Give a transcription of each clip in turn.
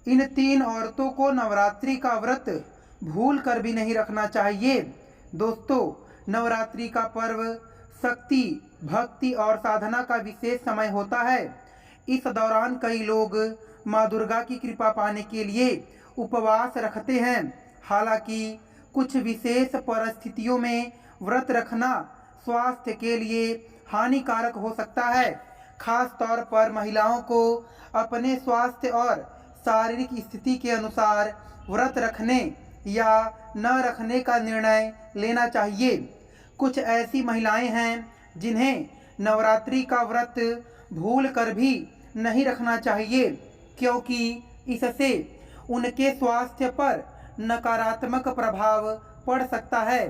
इन तीन औरतों को नवरात्रि का व्रत भूल कर भी नहीं रखना चाहिए। दोस्तों, नवरात्रि का पर्व शक्ति, भक्ति और साधना का विशेष समय होता है। इस दौरान कई लोग माँ दुर्गा की कृपा पाने के लिए उपवास रखते हैं। हालांकि कुछ विशेष परिस्थितियों में व्रत रखना स्वास्थ्य के लिए हानिकारक हो सकता है। खास तौर पर महिलाओं को अपने स्वास्थ्य और शारीरिक स्थिति के अनुसार व्रत रखने या न रखने का निर्णय लेना चाहिए। कुछ ऐसी महिलाएं हैं जिन्हें नवरात्रि का व्रत भूल कर भी नहीं रखना चाहिए, क्योंकि इससे उनके स्वास्थ्य पर नकारात्मक प्रभाव पड़ सकता है।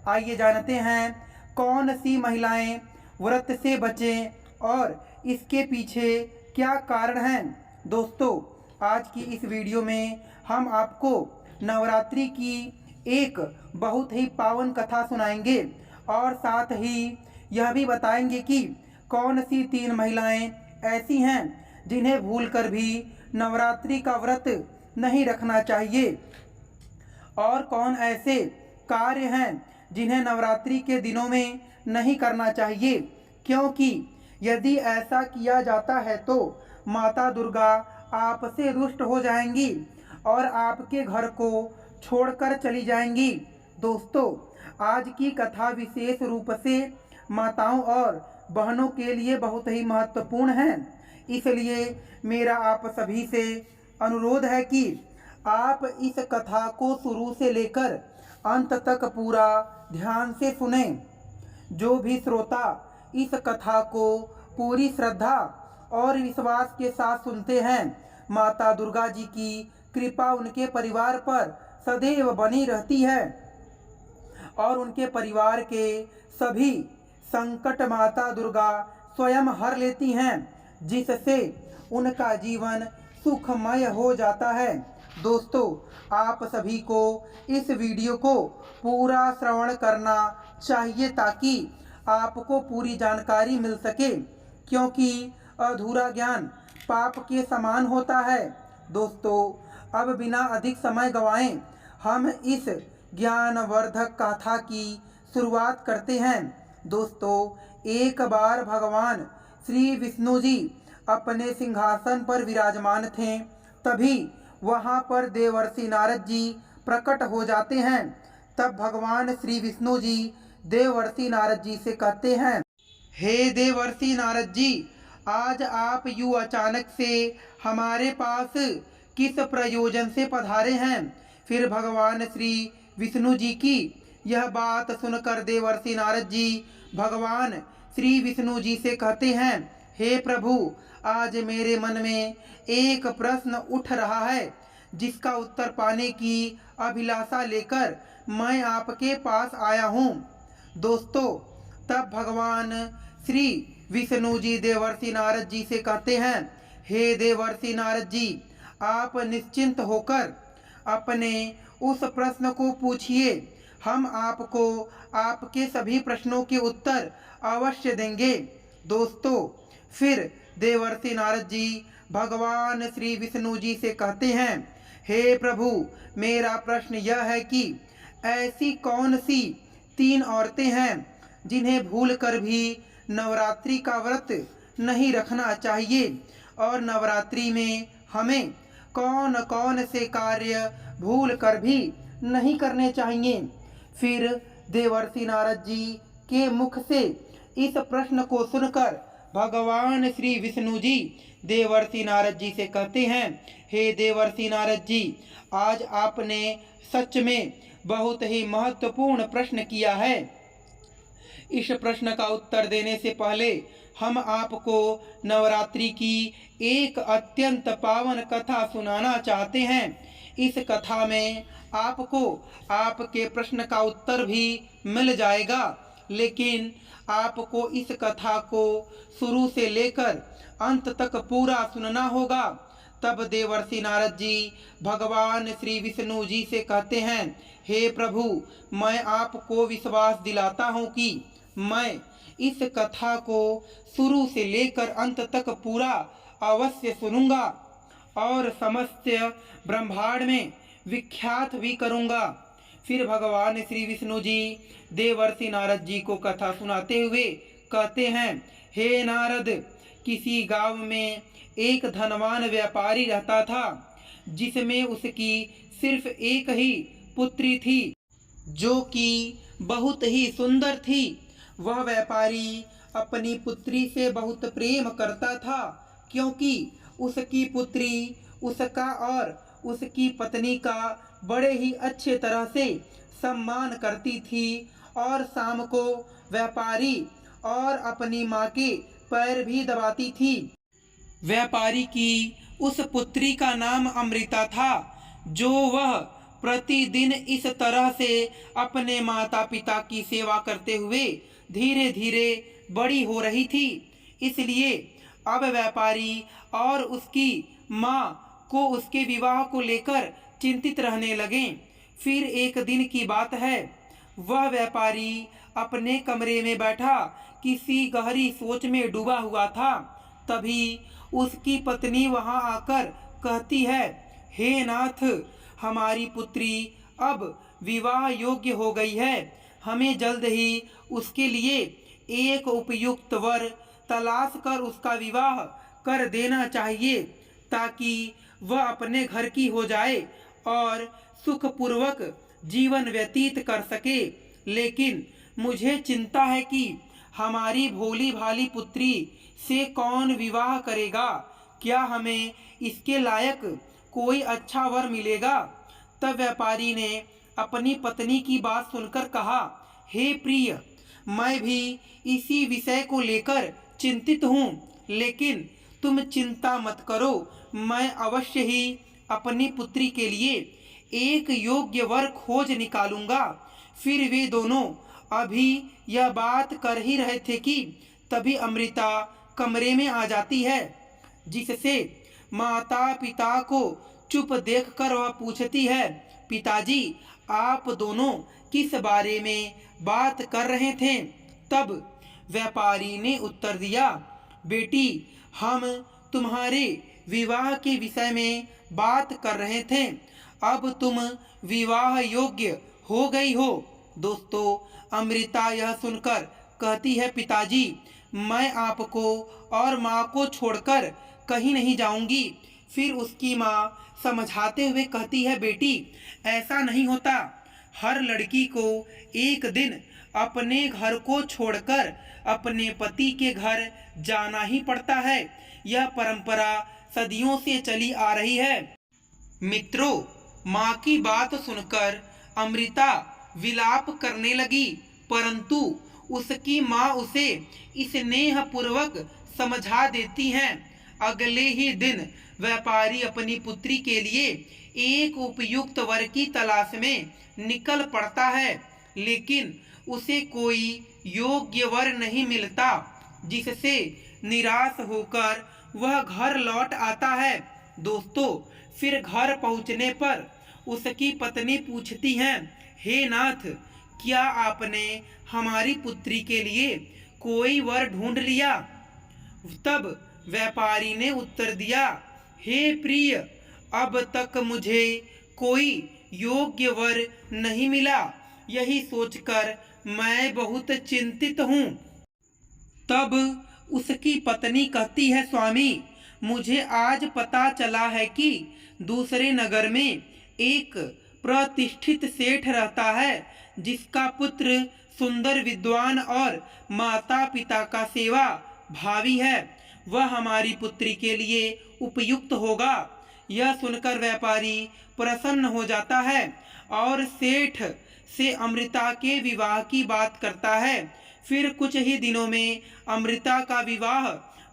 आइए जानते हैं कौन सी महिलाएं व्रत से बचें और इसके पीछे क्या कारण हैं। दोस्तों, आज की इस वीडियो में हम आपको नवरात्रि की एक बहुत ही पावन कथा सुनाएंगे और साथ ही यह भी बताएंगे कि कौन सी तीन महिलाएं ऐसी हैं जिन्हें भूलकर भी नवरात्रि का व्रत नहीं रखना चाहिए और कौन ऐसे कार्य हैं जिन्हें नवरात्रि के दिनों में नहीं करना चाहिए, क्योंकि यदि ऐसा किया जाता है तो माता दुर्गा आपसे रुष्ट हो जाएंगी और आपके घर को छोड़कर चली जाएंगी। दोस्तों, आज की कथा विशेष रूप से माताओं और बहनों के लिए बहुत ही महत्वपूर्ण है, इसलिए मेरा आप सभी से अनुरोध है कि आप इस कथा को शुरू से लेकर अंत तक पूरा ध्यान से सुने। जो भी श्रोता इस कथा को पूरी श्रद्धा और विश्वास के साथ सुनते हैं, माता दुर्गा जी की कृपा उनके परिवार पर सदैव बनी रहती है और उनके परिवार के सभी संकट माता दुर्गा स्वयं हर लेती हैं, जिससे उनका जीवन सुखमय हो जाता है। दोस्तों, आप सभी को इस वीडियो को पूरा श्रवण करना चाहिए ताकि आपको पूरी जानकारी मिल सके, क्योंकि अधूरा ज्ञान पाप के समान होता है। दोस्तों, अब बिना अधिक समय गवाएं हम इस ज्ञानवर्धक कथा की शुरुआत करते हैं। दोस्तों, एक बार भगवान श्री विष्णु जी अपने सिंहासन पर विराजमान थे। तभी वहां पर देवर्षि नारद जी प्रकट हो जाते हैं। तब भगवान श्री विष्णु जी देवर्षि नारद जी से कहते हैं, हे देवर्षि नारद जी, आज आप यूं अचानक से हमारे पास किस प्रयोजन से पधारे हैं। फिर भगवान श्री विष्णु जी की यह बात सुनकर देवर्षि नारद जी भगवान श्री विष्णु जी से कहते हैं, हे प्रभु, आज मेरे मन में एक प्रश्न उठ रहा है जिसका उत्तर पाने की अभिलाषा लेकर मैं आपके पास आया हूँ। दोस्तों, तब भगवान श्री विष्णु जी देवर्षि नारद जी से कहते हैं, हे देवर्षि नारद जी, आप निश्चिंत होकर अपने उस प्रश्न को पूछिए। हम आपको आपके सभी प्रश्नों के उत्तर अवश्य देंगे। दोस्तों, फिर देवर्षि नारद जी भगवान श्री विष्णु जी से कहते हैं, हे प्रभु, मेरा प्रश्न यह है कि ऐसी कौन सी तीन औरतें हैं जिन्हें भूल कर भी नवरात्रि का व्रत नहीं रखना चाहिए और नवरात्रि में हमें कौन कौन से कार्य भूल कर भी नहीं करने चाहिए। फिर देवर्षि नारद जी के मुख से इस प्रश्न को सुनकर भगवान श्री विष्णु जी देवर्षि नारद जी से कहते हैं, हे देवर्षि नारद जी, आज आपने सच में बहुत ही महत्वपूर्ण प्रश्न किया है। इस प्रश्न का उत्तर देने से पहले हम आपको नवरात्रि की एक अत्यंत पावन कथा सुनाना चाहते हैं। इस कथा में आपको आपके प्रश्न का उत्तर भी मिल जाएगा, लेकिन आपको इस कथा को शुरू से लेकर अंत तक पूरा सुनना होगा। तब देवर्षि नारद जी भगवान श्री विष्णु जी से कहते हैं, हे प्रभु, मैं आपको विश्वास दिलाता हूँ कि मैं इस कथा को शुरू से लेकर अंत तक पूरा अवश्य सुनूंगा और समस्त ब्रह्मांड में विख्यात भी करूँगा। फिर भगवान श्री विष्णु जी देवर्षि नारद जी को कथा सुनाते हुए कहते हैं, हे नारद, किसी गांव में एक धनवान व्यापारी रहता था, जिसमें उसकी सिर्फ एक ही पुत्री थी, जो कि बहुत ही सुंदर थी। वह व्यापारी अपनी पुत्री से बहुत प्रेम करता था, क्योंकि उसकी पुत्री उसका और उसकी पत्नी का बड़े ही अच्छे तरह से सम्मान करती थी। और शाम को व्यापारी और अपनी माँ के पैर भी दबाती थी। व्यापारी की उस पुत्री का नाम अमृता था, जो वह प्रतिदिन इस तरह से अपने माता पिता की सेवा करते हुए धीरे धीरे बड़ी हो रही थी। इसलिए अब व्यापारी और उसकी माँ को उसके विवाह को लेकर चिंतित रहने लगे। फिर एक दिन की बात है, वह व्यापारी अपने कमरे में बैठा किसी गहरी सोच में डूबा हुआ था। तभी उसकी पत्नी वहां आकर कहती है, हे नाथ, हमारी पुत्री अब विवाह योग्य हो गई है। हमें जल्द ही उसके लिए एक उपयुक्त वर तलाश कर उसका विवाह कर देना चाहिए, ताकि वह अपने घर की हो जाए और सुखपूर्वक जीवन व्यतीत कर सके। लेकिन मुझे चिंता है कि हमारी भोली भाली पुत्री से कौन विवाह करेगा? क्या हमें इसके लायक कोई अच्छा वर मिलेगा? तब व्यापारी ने अपनी पत्नी की बात सुनकर कहा, हे प्रिय, मैं भी इसी विषय को लेकर चिंतित हूँ, लेकिन तुम चिंता मत करो, मैं अवश्य ही अपनी पुत्री के लिए एक योग्य वर खोज निकालूंगा। फिर वे दोनों अभी यह बात कर ही रहे थे कि तभी अमृता कमरे में आ जाती है, जिससे माता पिता को चुप देखकर वह पूछती है, पिताजी, आप दोनों किस बारे में बात कर रहे थे? तब व्यापारी ने उत्तर दिया, बेटी, हम तुम्हारे विवाह के विषय में बात कर रहे थे। अब तुम विवाह योग्य हो गई हो। दोस्तों, अमृता यह सुनकर कहती है, पिताजी, मैं आपको और माँ को छोड़कर कहीं नहीं जाऊंगी। फिर उसकी माँ समझाते हुए कहती है, बेटी, ऐसा नहीं होता। हर लड़की को एक दिन अपने घर को छोड़कर अपने पति के घर जाना ही पड़ता है। यह परंपरा सदियों से चली आ रही है। मित्रों, माँ की बात सुनकर अमृता विलाप करने लगी, परंतु उसकी माँ उसे स्नेहपूर्वक समझा देती हैं। अगले ही दिन व्यापारी अपनी पुत्री के लिए एक उपयुक्त वर की तलाश में निकल पड़ता है, लेकिन उसे कोई योग्य वर नहीं मिलता, जिससे निराश होकर वह घर लौट आता है। दोस्तों, फिर घर पहुंचने पर उसकी पत्नी पूछती हैं, हे नाथ, क्या आपने हमारी पुत्री के लिए कोई वर ढूंढ लिया? तब व्यापारी ने उत्तर दिया, हे प्रिय, अब तक मुझे कोई योग्य वर नहीं मिला। यही सोचकर मैं बहुत चिंतित हूँ। तब उसकी पत्नी कहती है, स्वामी, मुझे आज पता चला है कि दूसरे नगर में एक प्रतिष्ठित सेठ रहता है, जिसका पुत्र सुंदर, विद्वान और माता पिता का सेवा भावी है। वह हमारी पुत्री के लिए उपयुक्त होगा। यह सुनकर व्यापारी प्रसन्न हो जाता है और सेठ से अमृता के विवाह की बात करता है। फिर कुछ ही दिनों में अमृता का विवाह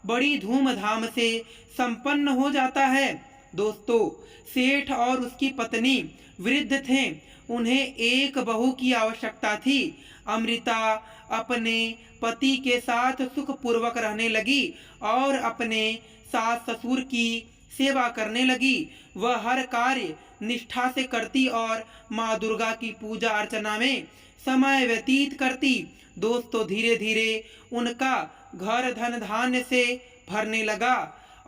बड़ी धूमधाम से संपन्न हो जाता है। दोस्तों, सेठ और उसकी पत्नी वृद्ध थे, उन्हें एक बहू की आवश्यकता थी। अमृता अपने पति के साथ सुखपूर्वक रहने लगी और अपने सास ससुर की सेवा करने लगी। वह हर कार्य निष्ठा से करती और माँ दुर्गा की पूजा अर्चना में समय व्यतीत करती। दोस्तों, धीरे धीरे उनका घर धन धान्य से भरने लगा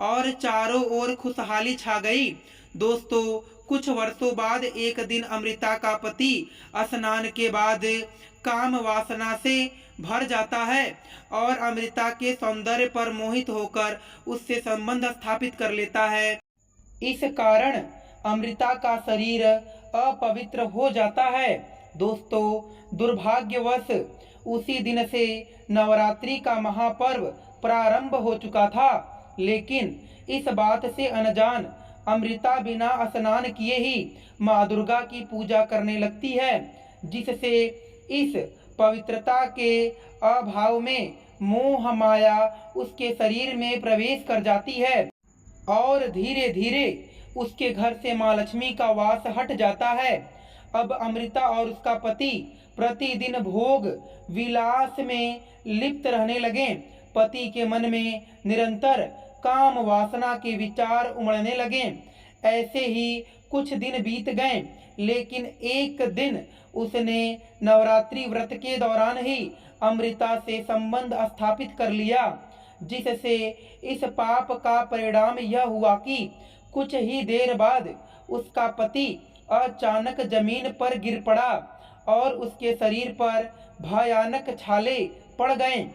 और चारों ओर खुशहाली छा गई। दोस्तों, कुछ वर्षों बाद एक दिन अमृता का पति स्नान के बाद काम वासना से भर जाता है और अमृता के सौंदर्य पर मोहित होकर उससे संबंध स्थापित कर लेता है। इस कारण अमृता का शरीर अपवित्र हो जाता है। दोस्तों, दुर्भाग्यवश उसी दिन से नवरात्रि का महापर्व प्रारंभ हो चुका था, लेकिन इस बात से अनजान अमृता बिना स्नान किए ही माँ दुर्गा की पूजा करने लगती है, जिससे इस पवित्रता के अभाव में मोह माया उसके शरीर में प्रवेश कर जाती है और धीरे धीरे उसके घर से माँ लक्ष्मी का वास हट जाता है। अब अमृता और उसका पति प्रतिदिन भोग विलास में लिप्त रहने लगे। पति के मन में निरंतर काम वासना के विचार उमड़ने लगे। ऐसे ही कुछ दिन बीत गए, लेकिन एक दिन उसने नवरात्रि व्रत के दौरान ही अमृता से संबंध स्थापित कर लिया, जिससे इस पाप का परिणाम यह हुआ कि कुछ ही देर बाद उसका पति अचानक जमीन पर गिर पड़ा और उसके शरीर पर भयानक छाले पड़ गए।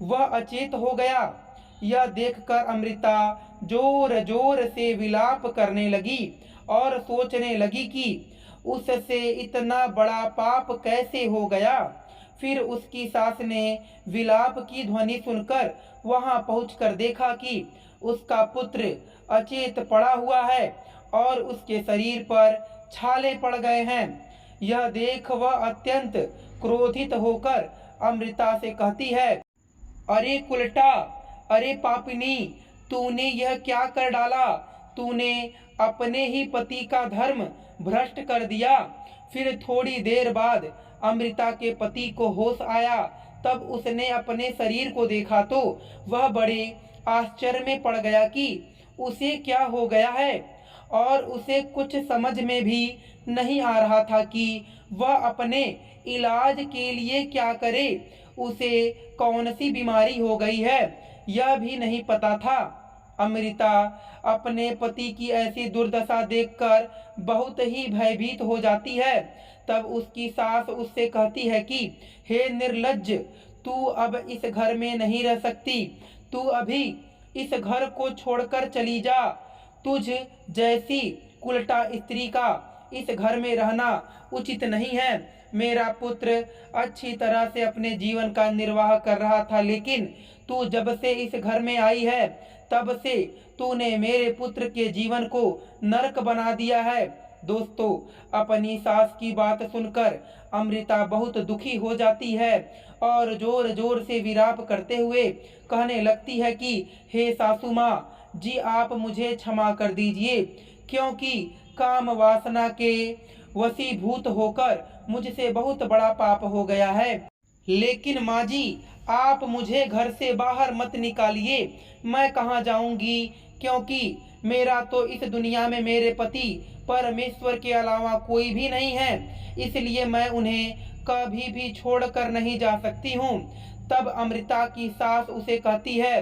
वह अचेत हो गया। यह देखकर अमृता जोर जोर से विलाप करने लगी और सोचने लगी कि उससे इतना बड़ा पाप कैसे हो गया। फिर उसकी सास ने विलाप की ध्वनि सुनकर वहां पहुंचकर देखा कि उसका पुत्र अचेत पड़ा हुआ है और उसके शरीर पर छाले पड़ गए हैं। यह देख वह अत्यंत क्रोधित होकर अमृता से कहती है, अरे कुलटा, अरे पापिनी, तूने यह क्या कर डाला? तूने अपने ही पति का धर्म भ्रष्ट कर दिया। फिर थोड़ी देर बाद अमृता के पति को होश आया। तब उसने अपने शरीर को देखा तो वह बड़े आश्चर्य में पड़ गया कि उसे क्या हो गया है, और उसे कुछ समझ में भी नहीं आ रहा था कि वह अपने इलाज के लिए क्या करे। उसे कौन सी बीमारी हो गई है यह भी नहीं पता था। अमृता अपने पति की ऐसी दुर्दशा देखकर बहुत ही भयभीत हो जाती है। तब उसकी सास उससे कहती है कि हे निर्लज्ज, तू अब इस घर में नहीं रह सकती। तू अभी इस घर को छोड़कर चली जा। तुझ जैसी कुलटा स्त्री का इस घर में रहना उचित नहीं है। मेरा पुत्र अच्छी तरह से अपने जीवन का निर्वाह कर रहा था, लेकिन तू जब से इस घर में आई है तब से तूने मेरे पुत्र के जीवन को नरक बना दिया है। दोस्तों, अपनी सास की बात सुनकर अमृता बहुत दुखी हो जाती है और जोर जोर से विलाप करते हुए कहने लगती है कि हे सासू माँ जी, आप मुझे क्षमा कर दीजिए, क्योंकि काम वासना के वशीभूत होकर मुझसे बहुत बड़ा पाप हो गया है। लेकिन माँ जी, आप मुझे घर से बाहर मत निकालिए। मैं कहाँ जाऊंगी, क्योंकि मेरा तो इस दुनिया में मेरे पति परमेश्वर के अलावा कोई भी नहीं है, इसलिए मैं उन्हें कभी भी छोड़कर नहीं जा सकती हूँ। तब अमृता की सास उसे कहती है,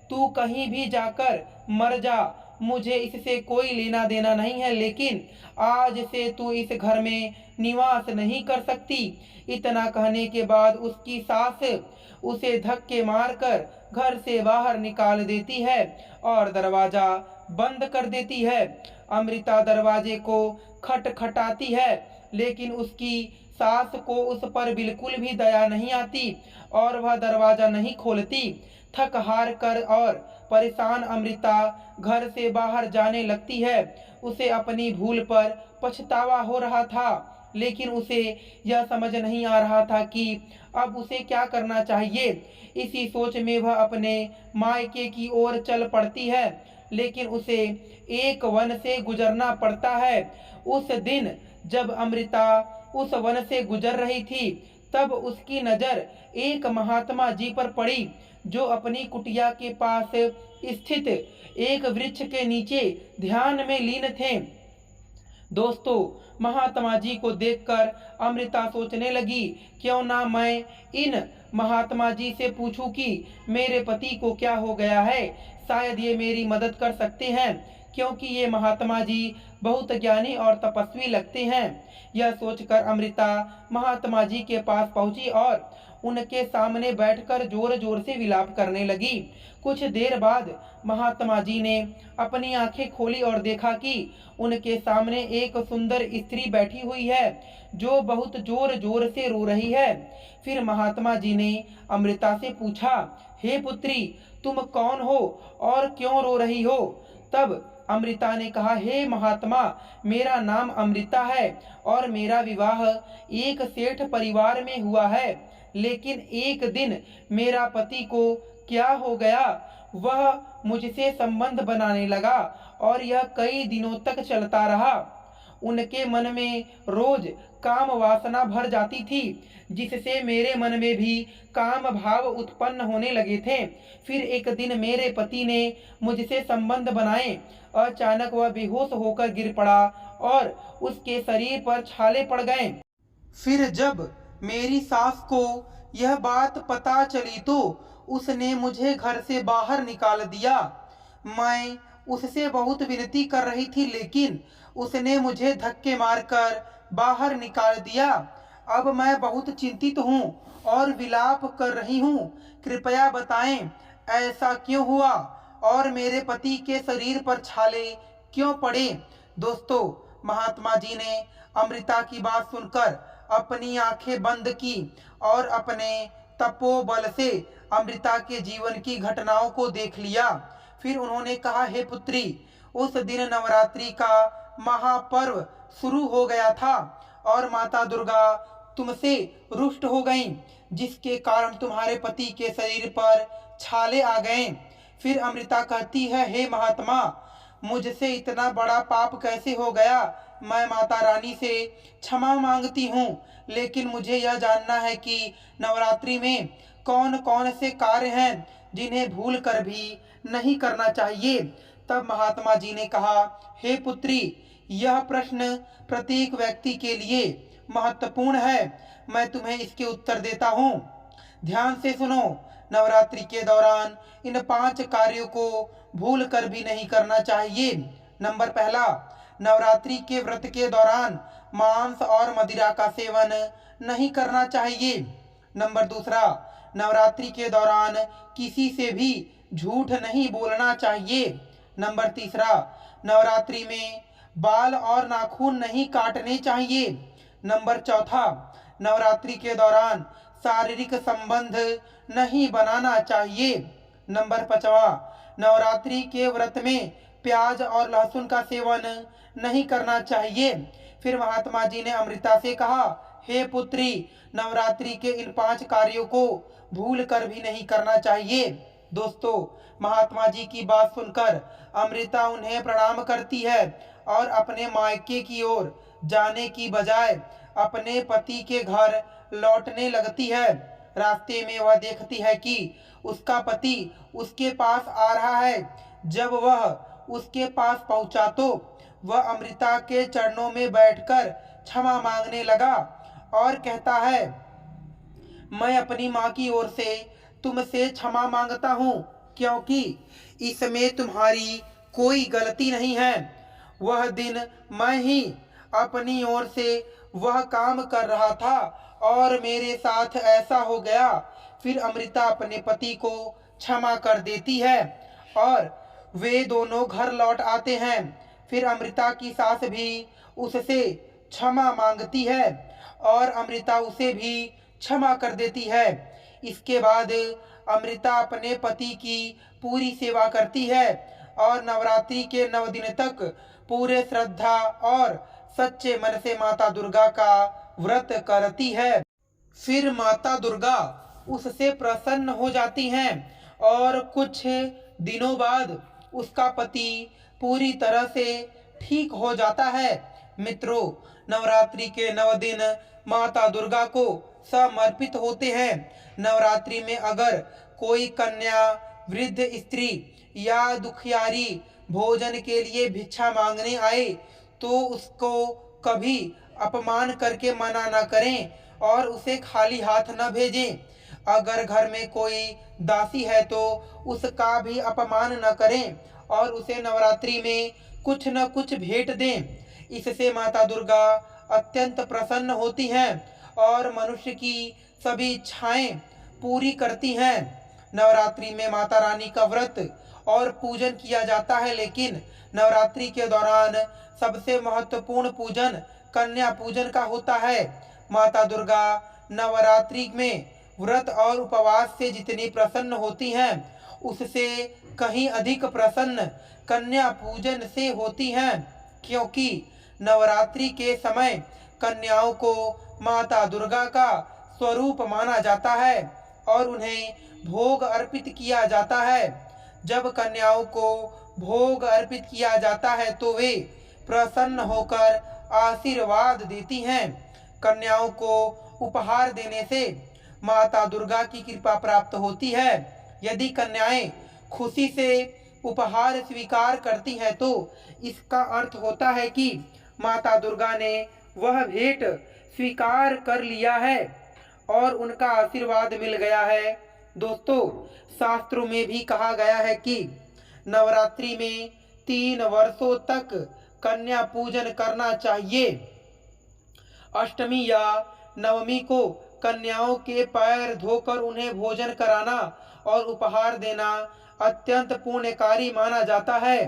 तू कहीं भी जाकर मर जा, मुझे इससे कोई लेना देना नहीं है, लेकिन आज से तू इस घर में निवास नहीं कर सकती। इतना कहने के बाद उसकी सास उसे धक्के मारकर घर से बाहर निकाल देती है और दरवाजा बंद कर देती है। अमृता दरवाजे को खटखटाती है, लेकिन उसकी सास को उस पर बिल्कुल भी दया नहीं आती और वह दरवाजा नहीं खोलती। थक हार कर और परेशान अमृता घर से बाहर जाने लगती है। उसे अपनी भूल पर पछतावा हो रहा था, लेकिन उसे यह समझ नहीं आ रहा था कि अब उसे क्या करना चाहिए। इसी सोच में वह अपने मायके की ओर चल पड़ती है, लेकिन उसे एक वन से गुजरना पड़ता है। उस दिन जब अमृता उस वन से गुजर रही थी, तब उसकी नज़र एक महात्मा जी पर पड़ी, जो अपनी कुटिया के पास स्थित एक वृक्ष के नीचे ध्यान में लीन थे। दोस्तों, महात्मा जी को देखकर अमृता सोचने लगी, क्यों ना मैं इन महात्मा जी से पूछूं कि मेरे पति को क्या हो गया है। शायद ये मेरी मदद कर सकते हैं, क्योंकि ये महात्मा जी बहुत ज्ञानी और तपस्वी लगते हैं। यह सोचकर अमृता महात्मा जी के पास पहुंची और उनके सामने बैठकर जोर जोर से विलाप करने लगी। कुछ देर बाद महात्मा जी ने अपनी आंखें खोली और देखा कि उनके सामने एक सुंदर स्त्री बैठी हुई है, जो बहुत जोर जोर से रो रही है। फिर महात्मा जी ने अमृता से पूछा, हे पुत्री, तुम कौन हो और क्यों रो रही हो। तब अमृता ने कहा, हे महात्मा, मेरा नाम अमृता है और मेरा विवाह एक सेठ परिवार में हुआ है, लेकिन एक दिन मेरा पति को क्या हो गया, वह मुझसे संबंध बनाने लगा और यह कई दिनों तक चलता रहा। उनके मन में रोज काम वासना भर जाती थी, जिससे मेरे मन में भी काम भाव उत्पन्न होने लगे थे। फिर एक दिन मेरे पति ने मुझसे संबंध बनाए। अचानक वह बेहोश होकर गिर पड़ा और उसके शरीर पर छाले पड़ गए। फिर जब मेरी सास को यह बात पता चली तो उसने मुझे घर से बाहर निकाल दिया। मैं उससे बहुत विनती कर रही थी, लेकिन उसने मुझे धक्के मारकर बाहर निकाल दिया। अब मैं बहुत चिंतित हूँ और विलाप कर रही हूँ। कृपया बताएं, ऐसा क्यों हुआ और मेरे पति के शरीर पर छाले क्यों पड़े। दोस्तों, महात्मा जी ने अमृता की बात सुनकर अपनी आंखें बंद की और अपने तपोबल से अमृता के जीवन की घटनाओं को देख लिया। फिर उन्होंने कहा, हे पुत्री, उस दिन नवरात्रि का महापर्व शुरू हो गया था और माता दुर्गा तुमसे रुष्ट हो गईं, जिसके कारण तुम्हारे पति के शरीर पर छाले आ गए। फिर अमृता कहती है, हे महात्मा, मुझसे इतना बड़ा पाप कैसे हो गया। मैं माता रानी से क्षमा मांगती हूँ, लेकिन मुझे यह जानना है कि नवरात्रि में कौन कौन से कार्य हैं जिन्हें भूल कर भी नहीं करना चाहिए। तब महात्मा जी ने कहा, हे पुत्री, यह प्रश्न प्रत्येक व्यक्ति के लिए महत्वपूर्ण है। मैं तुम्हें इसके उत्तर देता हूँ। ध्यान से सुनो। नवरात्रि के दौरान इन 5 कार्यों को भूल कर भी नहीं करना चाहिए। नंबर पहला, नवरात्रि के व्रत के दौरान मांस और मदिरा का सेवन नहीं करना चाहिए। नंबर दूसरा, नवरात्रि के दौरान किसी से भी झूठ नहीं बोलना चाहिए। नंबर तीसरा, नवरात्रि में बाल और नाखून नहीं काटने चाहिए। नंबर चौथा, नवरात्रि के दौरान शारीरिक संबंध नहीं बनाना चाहिए। नंबर पांचवा, नवरात्रि के व्रत में प्याज और लहसुन का सेवन नहीं करना चाहिए। फिर महात्मा जी ने अमृता से कहा, हे पुत्री, नवरात्रि के इन 5 कार्यों को भूल कर भी नहीं करना चाहिए। दोस्तों, महात्मा जी की बात सुनकर अमृता उन्हें प्रणाम करती है और अपने मायके की ओर जाने की बजाय अपने पति के घर लौटने लगती है। रास्ते में वह देखती है कि उसका पति उसके पास आ रहा है। जब वह उसके पास पहुंचा तो वह अमृता के चरणों में बैठकर क्षमा मांगने लगा और कहता है, मैं अपनी माँ की ओर से तुमसे क्षमा मांगता हूँ, क्योंकि इसमें तुम्हारी कोई गलती नहीं है। वह दिन मैं ही अपनी ओर से वह काम कर रहा था और मेरे साथ ऐसा हो गया। फिर अमृता अपने पति को क्षमा कर देती है और वे दोनों घर लौट आते हैं। फिर अमृता की सास भी उससे क्षमा मांगती है और अमृता उसे भी क्षमा कर देती है। इसके बाद अमृता अपने पति की पूरी सेवा करती है और नवरात्रि के 9 दिन तक पूरे श्रद्धा और सच्चे मन से माता दुर्गा का व्रत करती है। फिर माता दुर्गा उससे प्रसन्न हो जाती हैं और कुछ दिनों बाद उसका पति पूरी तरह से ठीक हो जाता है। मित्रों, नवरात्रि के 9 दिन माता दुर्गा को समर्पित होते हैं। नवरात्रि में अगर कोई कन्या, वृद्ध स्त्री या दुखियारी भोजन के लिए भिक्षा मांगने आए तो उसको कभी अपमान करके मना न करें और उसे खाली हाथ न भेजें। अगर घर में कोई दासी है तो उसका भी अपमान न करें और उसे नवरात्रि में कुछ न कुछ भेंट दें। इससे माता दुर्गा अत्यंत प्रसन्न होती हैं और मनुष्य की सभी इच्छाएं पूरी करती हैं। नवरात्रि में माता रानी का व्रत और पूजन किया जाता है, लेकिन नवरात्रि के दौरान सबसे महत्वपूर्ण पूजन कन्या पूजन का होता है। माता दुर्गा नवरात्रि में व्रत और उपवास से जितनी प्रसन्न होती हैं, उससे कहीं अधिक प्रसन्न कन्या पूजन से होती हैं, क्योंकि नवरात्रि के समय कन्याओं को माता दुर्गा का स्वरूप माना जाता है और उन्हें भोग अर्पित किया जाता है। जब कन्याओं को भोग अर्पित किया जाता है तो वे प्रसन्न होकर आशीर्वाद देती हैं। कन्याओं को उपहार देने से माता दुर्गा की कृपा प्राप्त होती है। यदि कन्याएं खुशी से उपहार स्वीकार करती हैं तो इसका अर्थ होता है कि माता दुर्गा ने वह भेंट स्वीकार कर लिया है और उनका आशीर्वाद मिल गया है। दोस्तों, शास्त्रों में भी कहा गया है कि नवरात्रि में 3 वर्षों तक कन्या पूजन करना चाहिए। अष्टमी या नवमी को कन्याओं के पैर धोकर उन्हें भोजन कराना और उपहार देना अत्यंत पुण्यकारी माना जाता है।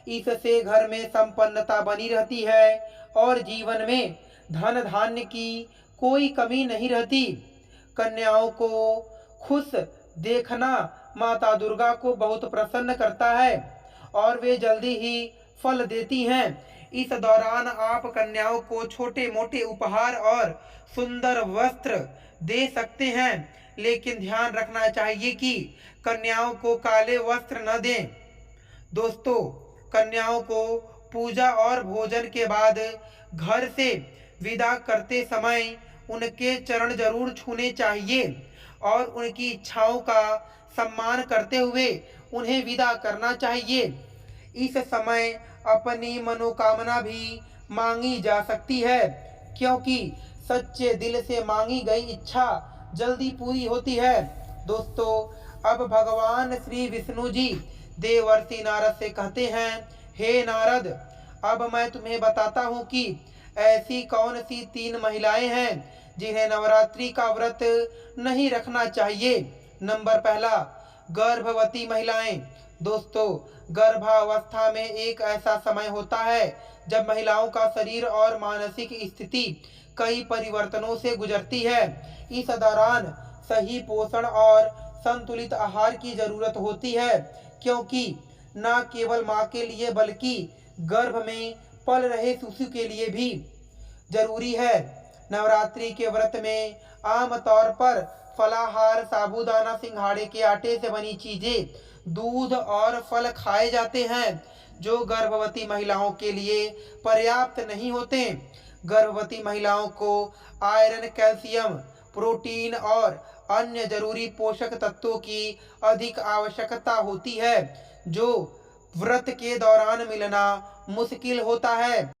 इससे घर में संपन्नता बनी रहती है और जीवन में धन धान्य की कोई कमी नहीं रहती। कन्याओं को खुश देखना माता दुर्गा को बहुत प्रसन्न करता है और वे जल्दी ही फल देती हैं। इस दौरान आप कन्याओं को छोटे मोटे उपहार और सुंदर वस्त्र दे सकते हैं, लेकिन ध्यान रखना चाहिए कि कन्याओं को काले वस्त्र न दें। दोस्तों, कन्याओं को पूजा और भोजन के बाद घर से विदा करते समय उनके चरण जरूर छूने चाहिए और उनकी इच्छाओं का सम्मान करते हुए उन्हें विदा करना चाहिए। इस समय अपनी मनोकामना भी मांगी जा सकती है, क्योंकि सच्चे दिल से मांगी गई इच्छा जल्दी पूरी होती है। दोस्तों, अब भगवान श्री विष्णु जी देवर्षि नारद से कहते हैं, हे नारद, अब मैं तुम्हें बताता हूँ कि ऐसी कौन सी 3 महिलाएं हैं जिन्हें नवरात्रि का व्रत नहीं रखना चाहिए। नंबर 1, गर्भवती महिलाएं। दोस्तों, गर्भावस्था में एक ऐसा समय होता है जब महिलाओं का शरीर और मानसिक स्थिति कई परिवर्तनों से गुजरती है। इस दौरान सही पोषण और संतुलित आहार की जरूरत होती है, क्योंकि न केवल मां के लिए बल्कि गर्भ में पल रहे शिशु के लिए भी जरूरी है। नवरात्रि के व्रत में आमतौर पर फलाहार, साबूदाना, सिंघाड़े के आटे से बनी चीजें, दूध और फल खाए जाते हैं, जो गर्भवती महिलाओं के लिए पर्याप्त नहीं होते। गर्भवती महिलाओं को आयरन, कैल्शियम, प्रोटीन और अन्य जरूरी पोषक तत्वों की अधिक आवश्यकता होती है, जो व्रत के दौरान मिलना मुश्किल होता है।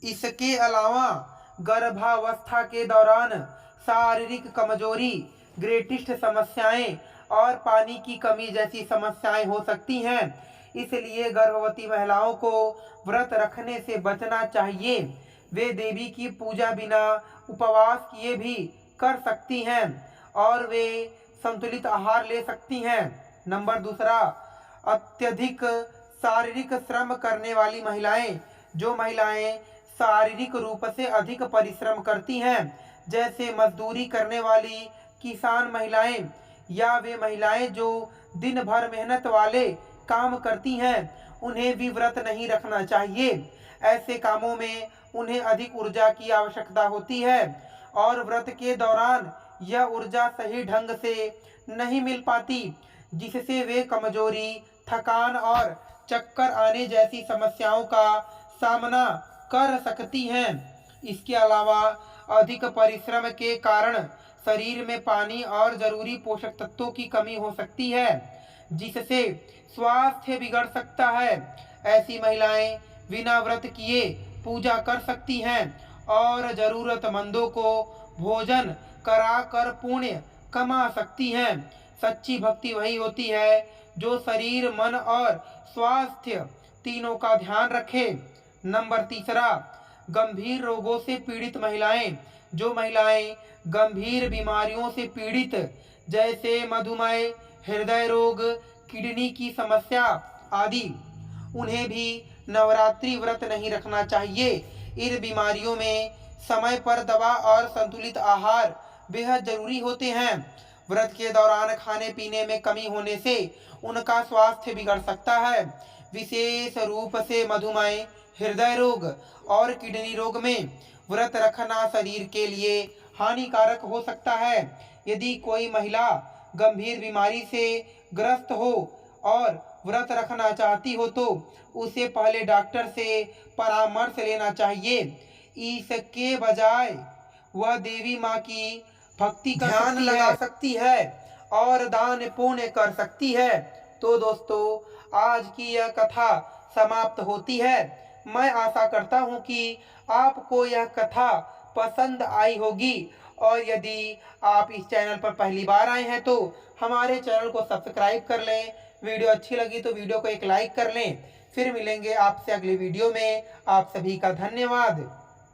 इसके अलावा गर्भावस्था के दौरान शारीरिक कमजोरी, ग्रेटिस्ट समस्याएं और पानी की कमी जैसी समस्याएं हो सकती हैं। इसलिए गर्भवती महिलाओं को व्रत रखने से बचना चाहिए। वे देवी की पूजा बिना उपवास किए भी कर सकती हैं और वे संतुलित आहार ले सकती हैं। नंबर 2, अत्यधिक शारीरिक श्रम करने वाली महिलाएं। जो महिलाएं शारीरिक रूप से अधिक परिश्रम करती हैं, जैसे मजदूरी करने वाली किसान महिलाएं या वे महिलाएं जो दिन भर मेहनत वाले काम करती हैं, उन्हें भी व्रत नहीं रखना चाहिए। ऐसे कामों में उन्हें अधिक ऊर्जा की आवश्यकता होती है और व्रत के दौरान यह ऊर्जा सही ढंग से नहीं मिल पाती, जिससे वे कमजोरी, थकान और चक्कर आने जैसी समस्याओं का सामना कर सकती हैं। इसके अलावा अधिक परिश्रम के कारण शरीर में पानी और जरूरी पोषक तत्वों की कमी हो सकती है, जिससे स्वास्थ्य बिगड़ सकता है। ऐसी महिलाएं बिना व्रत किए पूजा कर सकती हैं और ज़रूरतमंदों को भोजन कराकर पुण्य कमा सकती हैं। सच्ची भक्ति वही होती है जो शरीर, मन और स्वास्थ्य तीनों का ध्यान रखे। नंबर तीसरा, गंभीर रोगों से पीड़ित महिलाएं। जो महिलाएं गंभीर बीमारियों से पीड़ित जैसे मधुमेह, हृदय रोग, किडनी की समस्या आदि, उन्हें भी नवरात्रि व्रत नहीं रखना चाहिए। इन बीमारियों में समय पर दवा और संतुलित आहार बेहद जरूरी होते हैं। व्रत के दौरान खाने पीने में कमी होने से उनका स्वास्थ्य बिगड़ सकता है। विशेष रूप से मधुमेह, हृदय रोग और किडनी रोग में व्रत रखना शरीर के लिए हानिकारक हो सकता है। यदि कोई महिला गंभीर बीमारी से ग्रस्त हो और व्रत रखना चाहती हो तो उसे पहले डॉक्टर से परामर्श लेना चाहिए। इसके बजाय वह देवी माँ की भक्ति कर ध्यान लगा सकती है और दान पुण्य कर सकती है। तो दोस्तों, आज की यह कथा समाप्त होती है। मैं आशा करता हूँ कि आपको यह कथा पसंद आई होगी और यदि आप इस चैनल पर पहली बार आए हैं तो हमारे चैनल को सब्सक्राइब कर लें। वीडियो अच्छी लगी तो वीडियो को एक लाइक कर लें। फिर मिलेंगे आपसे अगली वीडियो में। आप सभी का धन्यवाद।